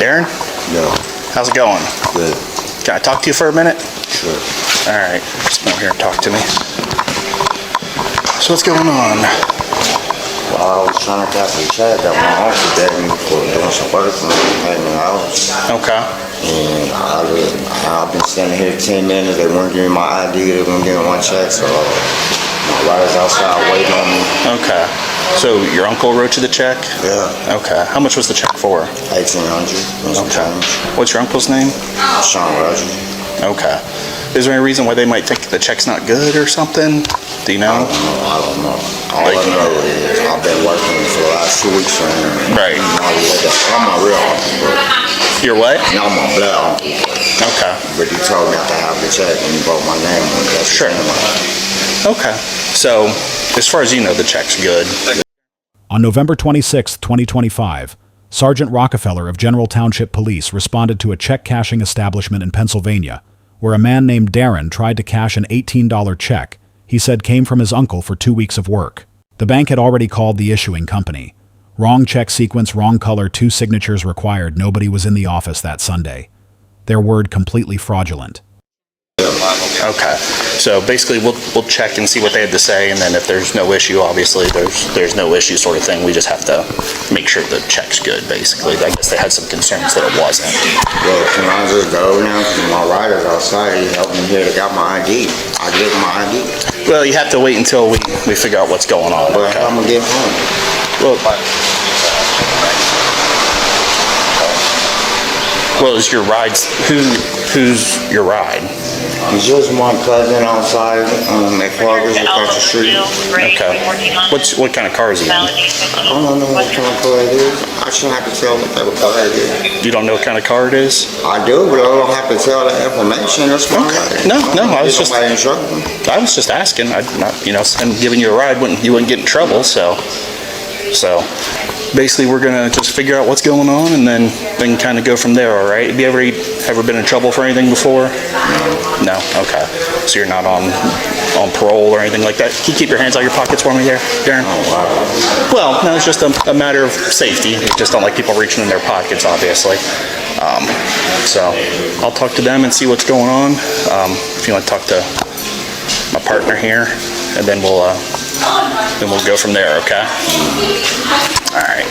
Darren? No. How's it going? Good. Can I talk to you for a minute? Sure. All right. Just come over here and talk to me. So what's going on? Well, I was trying to cash a check that my uncle gave me for doing some work for me, paying me out. Okay. And I've been standing here 10 minutes. They wouldn't give me my ID. They wouldn't give me my check. So my rider's outside waiting on me. Okay. So your uncle wrote you the check? Yeah. Okay. How much was the check for? $1,800. Okay. What's your uncle's name? Sean Roger. Okay. Is there any reason why they might think the check's not good or something? Do you know? I don't know. All I know is I've been working for the last 2 weeks for him. Right. I'm my real uncle, bro. You're what? Now I'm my blood uncle. Okay. But he told me not to have the check and he wrote my name on it. Sure. Okay. So, as far as you know, the check's good. On November 26, 2025, Sergeant Rockefeller of General Township Police responded to a check-cashing establishment in Pennsylvania, where a man named Darren tried to cash an $18 check he said came from his uncle for 2 weeks of work. The bank had already called the issuing company. Wrong check sequence, wrong color, 2 signatures required. Nobody was in the office that Sunday. Their word completely fraudulent. Okay. So basically, we'll check and see what they had to say, and then if there's no issue, obviously there's no issue sort of thing. We just have to make sure the check's good. Basically, I guess they had some concerns that it wasn't. Well, can I just go now? Because my rider's outside. He helped me here to got my ID. I give him my ID. Well, you have to wait until we figure out what's going on. But how am I gonna get home? Well, is your ride? Who's your ride? It's just my cousin outside at Progress across the street. Okay. What kind of car is he in? I don't know what kind of car it is. I shouldn't have to tell what type of car it is. You don't know what kind of car it is? I do, but I don't have to tell that information. That's my right. No, I was just asking. I'm not, and giving you a ride, you wouldn't get in trouble. So basically, we're gonna just figure out what's going on, and then kind of go from there. All right? Have you ever been in trouble for anything before? No. Okay. So you're not on parole or anything like that. Can you keep your hands out of your pockets for me, there, Darren? Oh, wow. Well, no, it's just a matter of safety. We just don't like people reaching in their pockets, obviously. So I'll talk to them and see what's going on. If you want to talk to my partner here, and then we'll go from there. Okay. All right.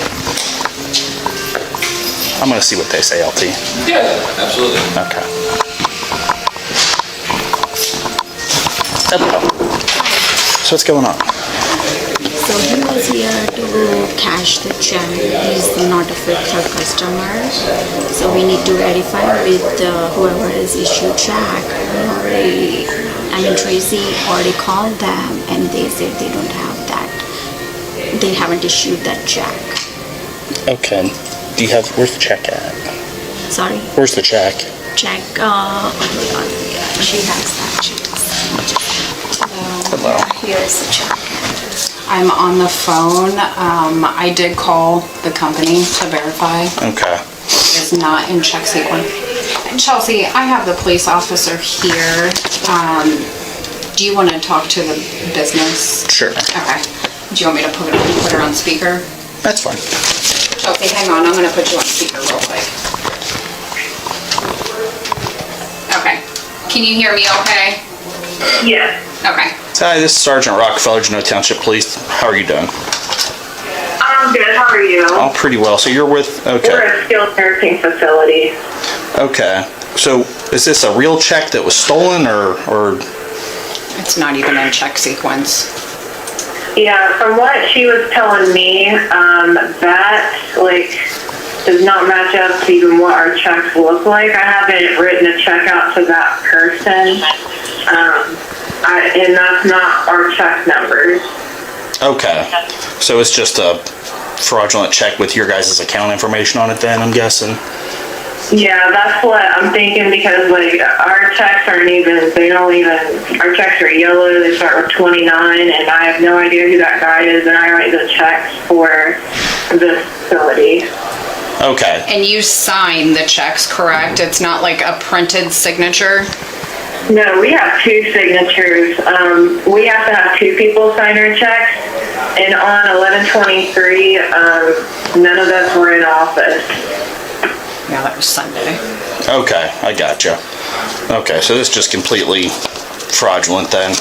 I'm gonna see what they say, LT. Yeah, absolutely. Okay. Hello. So what's going on? So he was here to cash the check. He's not a frequent customer. So we need to verify with whoever has issued check. Tracy already called them and they said they don't have that. They haven't issued that check. Okay. Where's the check at? Sorry? Where's the check? Check, she has that check. Hello. Here's the check. I'm on the phone. I did call the company to verify. Okay. It's not in check sequence. And Chelsea, I have the police officer here. Do you want to talk to the business? Sure. Okay. Do you want me to put her on speaker? That's fine. Okay, hang on. I'm going to put you on speaker real quick. Okay. Can you hear me okay? Yes. Okay. Hi, this is Sergeant Rockefeller, General Township Police. How are you doing? I'm good. How are you? Oh, pretty well. So you're with, okay. We're a skilled nursing facility. Okay. So is this a real check that was stolen or? It's not even in check sequence. Yeah, from what she was telling me, that does not match up to even what our checks look like. I haven't written a check out to that person, and that's not our check numbers. Okay. So it's just a fraudulent check with your guys' account information on it then, I'm guessing? Yeah, that's what I'm thinking, because our checks aren't even, our checks are yellow, they start with 29, and I have no idea who that guy is, and I write the checks for this facility. Okay. And you sign the checks, correct? It's not like a printed signature? No, we have 2 signatures. We have to have 2 people sign our checks, and on 11/23, none of us were in office. Yeah, that was Sunday. Okay, I gotcha. Okay, so this is just completely fraudulent then.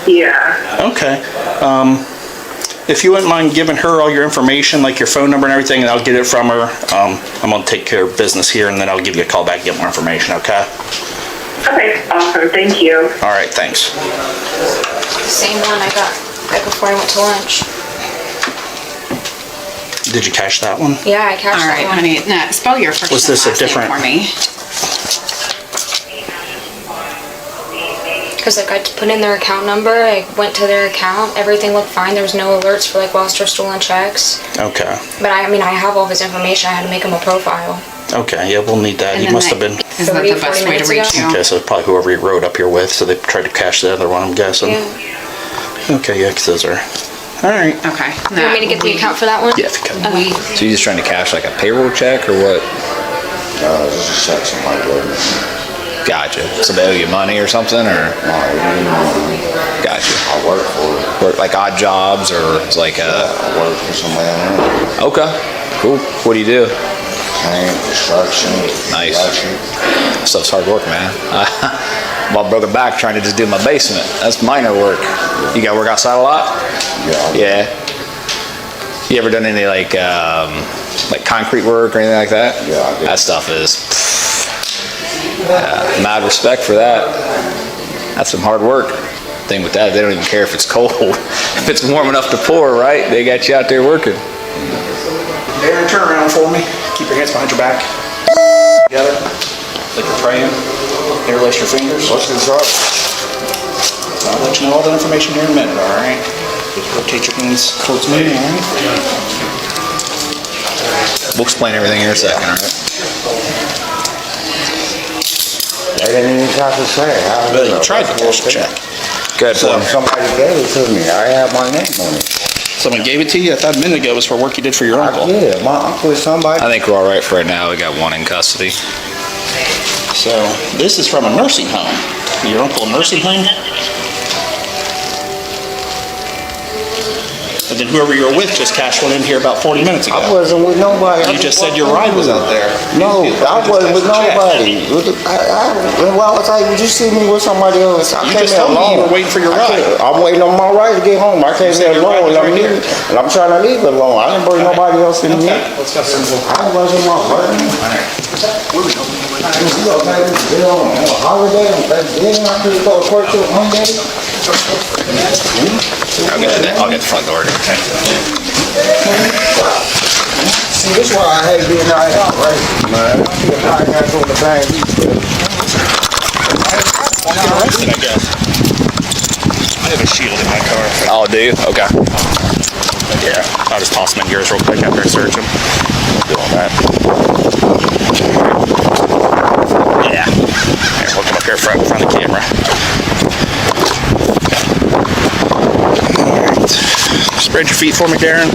Yeah. Okay. If you wouldn't mind giving her all your information, like your phone number and everything, and I'll get it from her. I'm gonna take care of business here, and then I'll give you a call back and get more information, okay? Okay, awesome. Thank you. All right, thanks. Same one I got right before I went to lunch. Did you cash that one? Yeah, I cashed All right, that one. honey. Now, spell your first Was and this a last name different- for me. Because like I put in their account number, I went to their account, everything looked fine. There was no alerts for like lost or stolen checks. Okay. But I mean, I have all his information. I had to make him a profile. Okay, yeah, we'll need that. And He then must have been. Isn't that 30, the best 40 way to minutes reach ago? you? Okay, so it's probably whoever he rode up here with, so they tried to cash the other one, I'm guessing. Yeah. Okay, yeah, because those are. All right. Okay. You want me to get the account for that one? Yeah, if you can. We, So you just trying to cash like a payroll check or what? Just a check somebody gave me. Gotcha. So they owe you money or something, or? No, it didn't know. Gotcha. I work for it. Work like odd jobs or it's like I work for somebody I know. okay, cool. What do you do? Paint, construction, Nice. electric. Stuff's hard work, man. My brother back trying to just do my basement. That's minor work. You got to work outside a lot? Yeah. Yeah. You ever done any like concrete work or anything like that? Yeah, I did. That stuff is mad respect for that. That's some hard work. Thing with that, they don't even care if it's cold. If it's warm enough to pour, right? They got you out there working. Darren, turn around for me. Keep your hands behind your back. Together. Like you're praying. Interlace your fingers. What's the job? I'll let you know all the information here in a minute, all right? Just rotate your hands towards me, all right? We'll explain everything in a second, all right? They didn't even have to say. Well, you tried to cash the check. Good. Somebody gave it to me. I have my name on it. Someone gave it to you? I thought a minute ago it was for work you did for your uncle. Yeah, my uncle is somebody. I think we're all right for right now. We got one in custody. So, this is from a nursing home. Your uncle a nursing home? And then whoever you were with just cashed one in here about 40 minutes ago. I wasn't with nobody. You just said your ride was out there. No, I wasn't with nobody. Well, I was like, would you see me with somebody else? I You came just here told me you alone. were waiting for your ride. I'm waiting on my ride to get home. I came said here your ride alone, was right here. and I'm trying to leave it alone. I didn't bring nobody else in here. Let's go. I wasn't my ride. You know, man, you know, on a holiday, on Thanksgiving, I could go to work till Monday. I'll get the front door. See, this is why I hate being right out, right? Man, I feel like I got on the bang. I'll get arrested, I guess. I have a shield in my car. Oh, do you? Okay. Yeah, I'll just toss them in yours real quick after I search them. Doing that. Yeah. Here, we'll come up here in front of the camera. Alright. Spread your feet for me, Darren.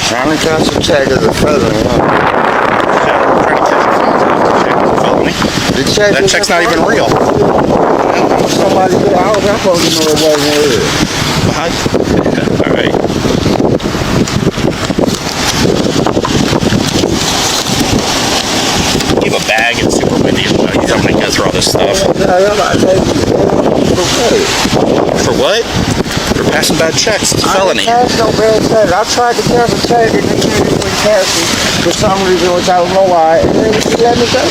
Trying to catch a check as a felony, The check That is check's a not even felony. real. Somebody did. How was I supposed to know it wasn't real? Alright. You have a bag, it's super windy. You don't want to go through all this stuff. For what? For passing bad checks. It's a felony. I didn't cash no bad check. I tried to cash a check and they said it wouldn't cash it for some reason, which I don't know why. And then she let me go.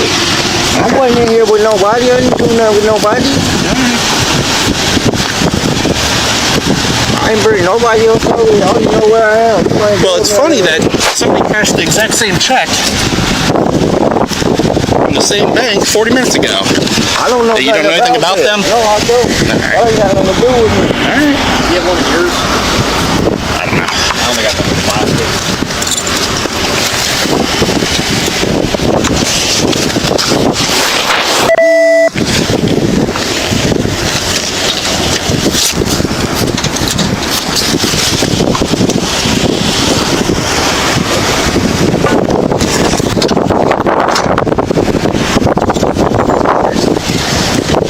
I wasn't in here with nobody. I didn't do nothing with nobody. I ain't bring nobody else over here. I don't even know where I am. Well, it's funny that somebody cashed the exact same check from the same bank 40 minutes ago. I don't know. You don't know anything about them? No, I don't. That ain't got nothing to do with me. Alright. You have one of yours? I don't know. I only got the plastic.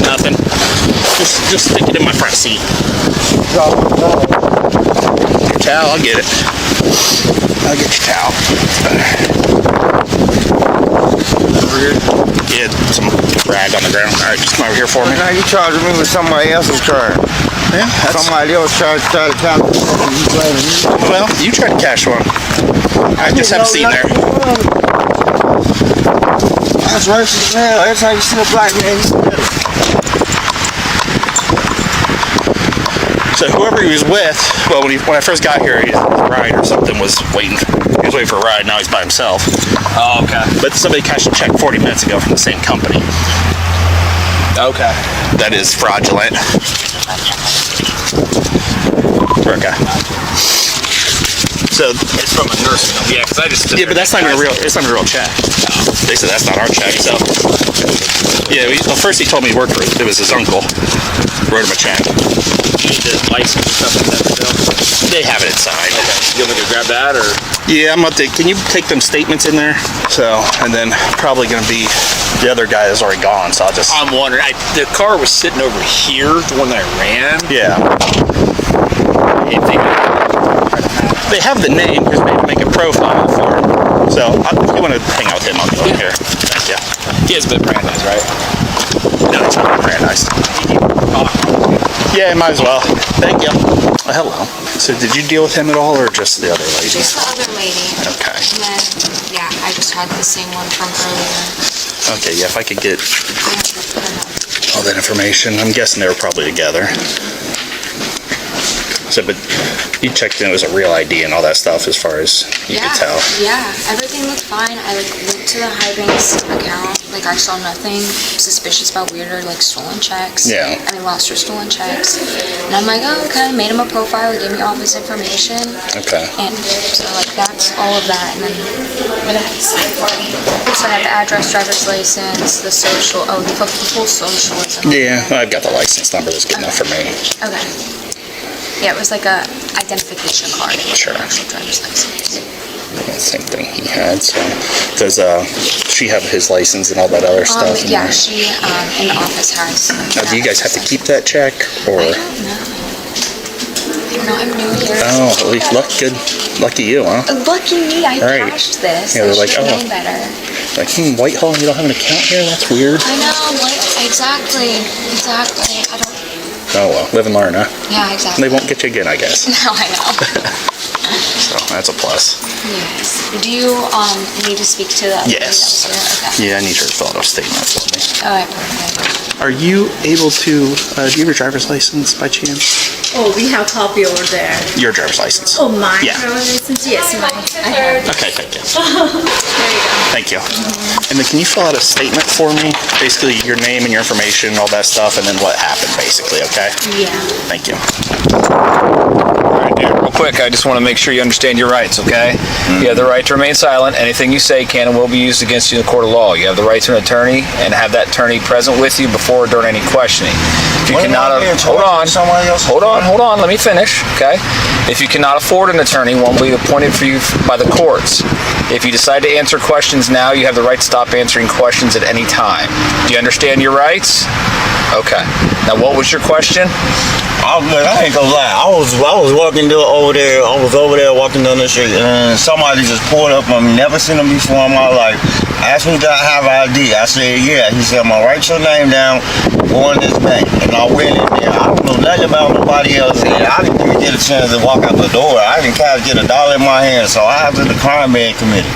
Nothing. Just stick it in my front seat. towel. I'll get it. I'll get your towel. Over here. Yeah, some rag on the ground. All right, just come over here for me. Now you charging me with somebody else's crime. Yeah, Somebody else tried to count the you blaming me. well, you tried to cash one. I just haven't seen there. That's racist as hell. Every time you see a black man, you see it. So whoever he was with, well, when I first got here, his ride or something was waiting. He was waiting for a ride. Now he's by himself. Oh, okay. But somebody cashed a check 40 minutes ago from the same company. Okay. That is fraudulent. Okay. So It's from a nursing home. Yeah, because I just... yeah, but that's not even a real. It's not a real check. They said that's not our check. So yeah, well, first he told me he worked for it. It was his uncle. Wrote him a check. You need the license and stuff like that still? They have it inside. You want me to grab that, or...? Yeah, I'm gonna. Can you take them statements in there? So, and then probably gonna be the other guy is already gone. So I'll just. I'm wondering. The car was sitting over here, the one that I ran. Yeah. I think They have the name because they make a profile for him. So if you want to hang out with him, I'll go in here. Thank you. he has been Brandeis, right? No, it's not very nice. Yeah, might as well. Thank you. Hello. So did you deal with him at all, or just the other lady? Just the other lady. Okay. And then, yeah, I just had the same one from earlier. Okay, yeah, if I could get I have to put them up. all that information. I'm guessing they were probably together. So, but you checked in, it was a real ID and all that stuff as far as you could tell. Yeah, everything looked fine. I went to the high bank's account. I saw nothing suspicious about weird or stolen checks. Yeah. Lost or stolen checks. And I'm like, oh, okay. Made him a profile. He gave me all this information. Okay. And so that's all of that. And then so I have the address, driver's license, the social. Oh, the full social. Yeah, I've got the license number. That's good enough for me. Okay. Yeah, it was like a identification card. It wasn't Sure. an actual driver's license. Same thing he had. So, does she have his license and all that other stuff? in Yeah, there? she in the office has. Now, do you guys have to keep that check, or? I don't know. I'm new here. Oh, at least lucky you, huh? Lucky me, I Right. cashed this. Yeah, they're like, I should oh. know better. Like, Whitehall, and you don't have an account here? That's weird. I know, exactly. I don't. Oh well, live and learn, huh? Yeah, exactly. They won't get you again, I guess. No, I know. So that's a plus. Yes. Do you need to speak to the lady that Yes. was here? Okay. Yeah, I need her to fill out a statement for me. All right, perfect. Are you able to, do you have your driver's license by chance? Oh, we have copy over there. Your driver's license. Oh, mine? Yeah. License? Yes, mine. I have. Okay, thank you. Thank you. And then can you fill out a statement for me? Basically your name and your information, all that stuff, and then what happened, basically, okay? Yeah. Thank you. All right, dude, real quick, I just want to make sure you understand your rights, okay? You have the right to remain silent. Anything you say can and will be used against you in the court of law. You have the right to an attorney and have that attorney present with you before or during any questioning. If you cannot, hold on, let me finish, okay? If you cannot afford an attorney, one will be appointed for you by the courts. If you decide to answer questions now, you have the right to stop answering questions at any time. Do you understand your rights? Okay. Now, what was your question? I ain't gonna lie. I was walking over there. I was over there walking down the street, and somebody just pulled up on me. Never seen him before in my life. Asked me, do I have ID? I said, yeah. He said, I'm gonna write your name down, go in this bank. And I went in there. I don't know nothing about nobody else. And I didn't even get a chance to walk out the door. I didn't get $1 in my hand, so I have the crime being committed.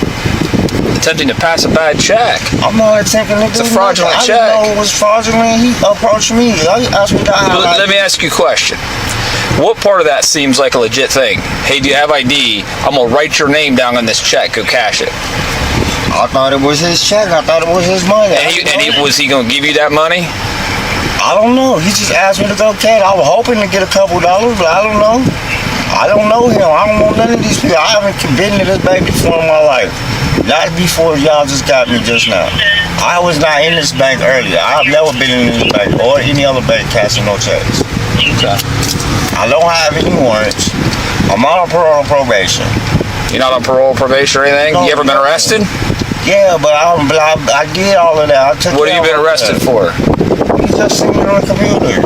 Attempting to pass a bad check. I'm not attempting to do It's a fraudulent nothing. check. I didn't know it was fraudulent. He approached me. He asked me, do I have ID? Let me ask you a question. What part of that seems like a legit thing? Hey, do you have ID? I'm gonna write your name down on this check. Go cash it. I thought it was his check. I thought it was his money. Was he gonna give you that money? I don't know. He just asked me to go cash. I was hoping to get a couple dollars, but I don't know. I don't know him. I don't know none of these people. I haven't been to this bank before in my life. Not before y'all just got me just now. I was not in this bank earlier. I've never been in this bank or any other bank cashing no checks. Okay. I don't have any warrants. I'm on parole probation. You're not on parole, probation, or anything? No, you ever been no. arrested? Yeah, but I did all of that. I took What have you care been of all arrested that. for? You just seen it on the computer.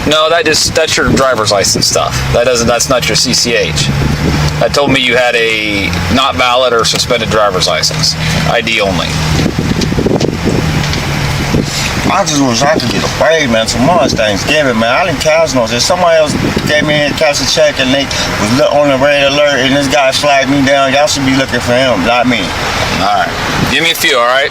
No, that's your driver's license stuff. That's not your CCH. that told me you had a not valid or suspended driver's license. ID only. I just wish I could get a break, man. Tomorrow's Thanksgiving, man. I didn't cash no. If somebody else gave me a cash a check and they was on the red alert and this guy flagged me down, y'all should be looking for him, not me. All right. Give me a few, all right?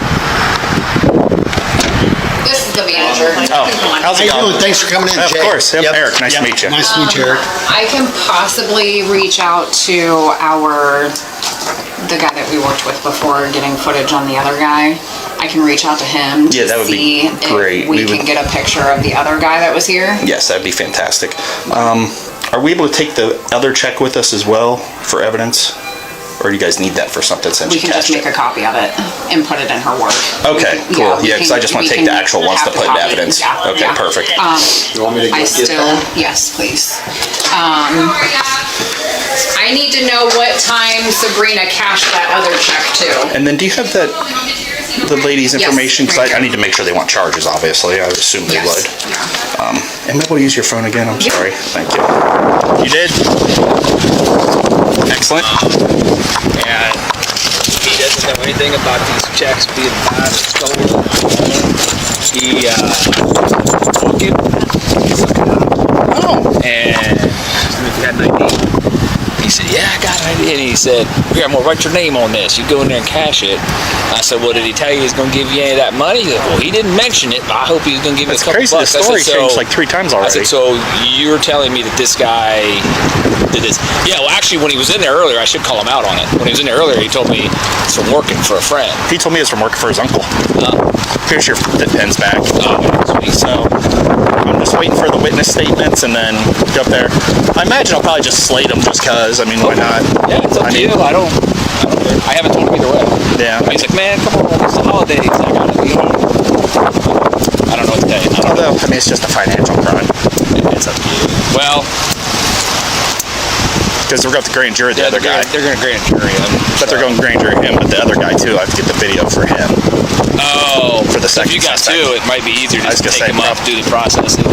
This is the manager. Oh, how's it How you going? doing? Thanks for coming in, Of Jay. course. Yep. Yep. Eric, nice to meet you. Nice to meet you, Eric. I can possibly reach out to the guy that we worked with before getting footage on the other guy. I can reach out to him to Yeah, that would be see great. if we We can would- get a picture of the other guy that was here. Yes, that'd be fantastic. Are we able to take the other check with us as well for evidence? Or do you guys need that for something since We you can just cashed make it? a copy of it and put it in her work. Okay, We can- cool. we Yeah, because I just want to we take the can actual ones to have the put in copy. evidence. Yeah, Okay, yeah. perfect. You want me to go I get still, that? yes, please. I need to know what time Sabrina cashed that other check to. And then do you have the lady's Yes, information? Because right I here. need to make sure they want charges, obviously. I would assume they Yes. would. Yeah. Am I able to use your phone again? I'm sorry. Thank you. You did? Excellent. And he doesn't know anything about these checks being bad or stolen. He took it. Oh. And asked him if he had an ID. He said, yeah, I got an ID. And he said, here, I'm going to write your name on this. You go in there and cash it. I said, well, did he tell you he's going to give you any of that money? He said, well, he didn't mention it, but I hope he's going to give you That's a couple crazy. The bucks. I story said, changed like 3 times already. I said, so you're telling me that this guy did this? Yeah, well, actually, when he was in there earlier, I should call him out on it. When he was in there earlier, he told me it's from working for a friend. He told me it's from working for his uncle. Here's your pen's back. Oh, sweet. So I'm just waiting for the witness statements and then go up there. I imagine I'll probably just slate them just because. I mean, why not? Yeah, it's up I to mean- you. I don't care. I haven't told him either way. Yeah. He's like, man, come on, it's the holidays. I gotta be home. I don't know what to tell you. I don't know. Although, I mean, it's just a financial crime. It's up to you. Well, Because we're going to grand jury the other guy. they're gonna grand jury him. But they're going to grand jury him, but the other guy too. I have to get the video for him. Oh, For the so if second you got suspect. 2, it might be easier I was just to gonna take say, him up, do the process. And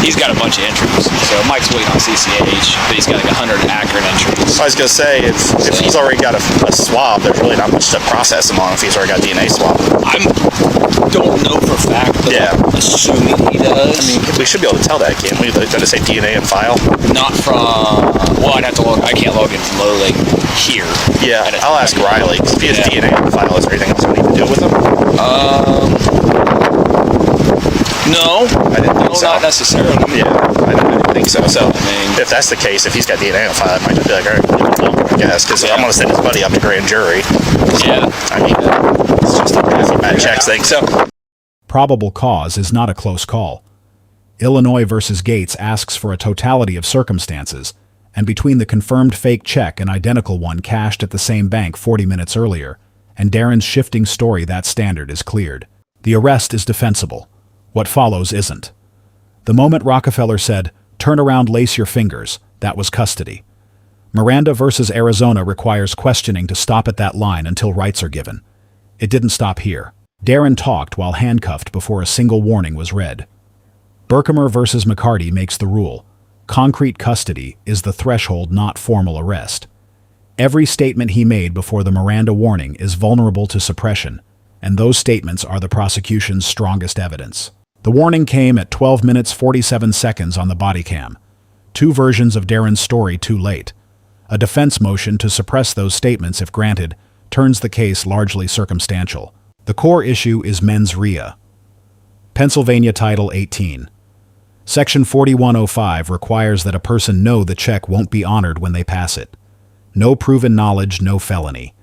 he's got a bunch of entries. So Mike's waiting on CCH, but he's got like 100 Akron entries. I was going to say, if he's already got a swab, there's really not much to process him on if he's already got DNA swab. I don't know for a fact, but Yeah. I'm assuming he does. I mean, we should be able to tell that, can't we? Does it say DNA in file? Not from, well, I'd have to log, I can't log in from Lowlake here. Yeah, I'd have to I'll ask Riley. 'Cause if he has Yeah. DNA in the file, is there anything else we need to do with him? No. I didn't think No, so. not necessarily. Yeah, I didn't think so. So, mean- if that's the case, if he's got DNA in the file, it might just be like, all right, I guess, because I'm going to send his buddy up to grand jury. Yeah. I mean, it's just a bad checks thing. So, Probable cause is not a close call. Illinois versus Gates asks for a totality of circumstances, and between the confirmed fake check and identical one cashed at the same bank 40 minutes earlier, and Darren's shifting story, that standard is cleared. The arrest is defensible. What follows isn't. The moment Rockefeller said, "Turn around, lace your fingers," that was custody. Miranda versus Arizona requires questioning to stop at that line until rights are given. It didn't stop here. Darren talked while handcuffed before a single warning was read. Berkemer versus McCarty makes the rule. Concrete custody is the threshold, not formal arrest. Every statement he made before the Miranda warning is vulnerable to suppression, and those statements are the prosecution's strongest evidence. The warning came at 12 minutes 47 seconds on the Bodycam. 2 versions of Darren's story too late. A defense motion to suppress those statements, if granted, turns the case largely circumstantial. The core issue is mens rea. Pennsylvania Title 18. Section 4105 requires that a person know the check won't be honored when they pass it. No proven knowledge, no felony.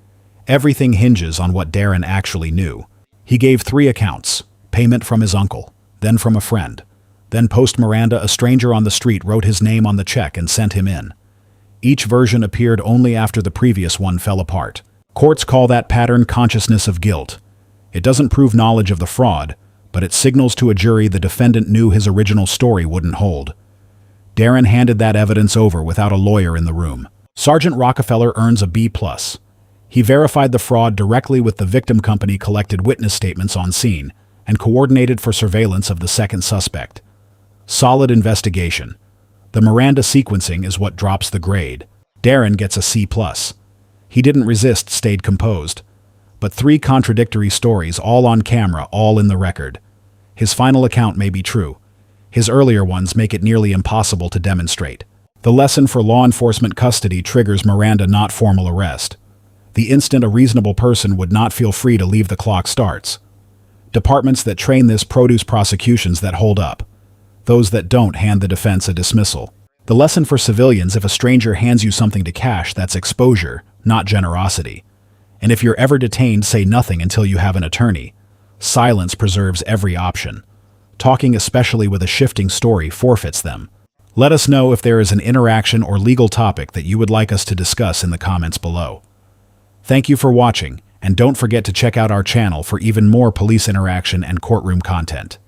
Everything hinges on what Darren actually knew. He gave 3 accounts: payment from his uncle, then from a friend. Then post-Miranda, a stranger on the street wrote his name on the check and sent him in. Each version appeared only after the previous one fell apart. Courts call that pattern consciousness of guilt. It doesn't prove knowledge of the fraud, but it signals to a jury the defendant knew his original story wouldn't hold. Darren handed that evidence over without a lawyer in the room. Sergeant Rockefeller earns a B+. He verified the fraud directly with the victim company, collected witness statements on scene, and coordinated for surveillance of the second suspect. Solid investigation. The Miranda sequencing is what drops the grade. Darren gets a C+. He didn't resist, stayed composed. But 3 contradictory stories, all on camera, all in the record. His final account may be true. His earlier ones make it nearly impossible to demonstrate. The lesson for law enforcement custody triggers Miranda, not formal arrest. The instant a reasonable person would not feel free to leave, the clock starts. Departments that train this produce prosecutions that hold up. Those that don't hand the defense a dismissal. The lesson for civilians: if a stranger hands you something to cash, that's exposure, not generosity. And if you're ever detained, say nothing until you have an attorney. Silence preserves every option. Talking, especially with a shifting story, forfeits them. Let us know if there is an interaction or legal topic that you would like us to discuss in the comments below. Thank you for watching, and don't forget to check out our channel for even more police interaction and courtroom content.